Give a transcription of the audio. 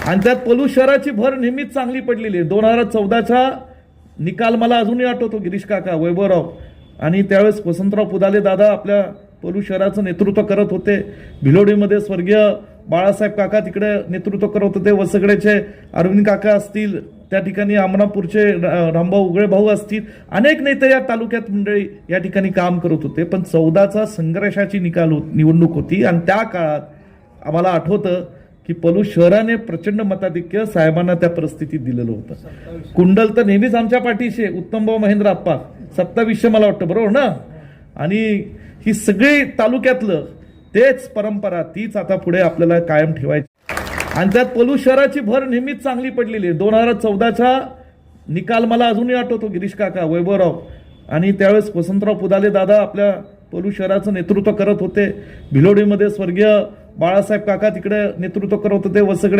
आणि त्यात पलूस शहराची भर नेहमीच चांगली पडलेली आहे. 2014चा निकाल मला अजूनही आठवतो. गिरीश काका, वैभवराव आणि त्यावेळेस वसंतराव पुदाले दादा आपल्या पलूस शहराचं नेतृत्व करत होते. भिलोडीमध्ये स्वर्गीय बाळासाहेब काका तिकडे नेतृत्व करत होते. वसगडेचे अरविंद काका असतील, त्या ठिकाणी अमरापूरचे रामभाऊ उगळे भाऊ असतील, अनेक नेते या तालुक्यात मंडळी या ठिकाणी काम करत होते. पण 14चा संघर्षाची निवडणूक होती आणि त्या काळात आम्हाला आठवतं की पलूस शहराने प्रचंड मताधिक्य साहेबांना त्या परिस्थितीत दिलेलं होतं. कुंडल तर नेहमीच आमच्या पाठीशी, उत्तमभाऊ महेंद्र आप्पा 2700 मला वाटतं, बरोबर ना. आणि ही सगळी तालुक्यातलं तेच परंपरा, तीच आता पुढे आपल्याला कायम ठेवायची. आणि त्यात पलूस शहराची भर नेहमीच चांगली पडलेली आहे. 2014चा निकाल मला अजूनही आठवतो. गिरीश काका, वैभवराव आणि त्यावेळेस वसंतराव पुदाले दादा आपल्या पलूस शहराचं नेतृत्व करत होते. भिलोडीमध्ये स्वर्गीय बाळासाहेब काका तिकडे नेतृत्व करत होते. वसगडे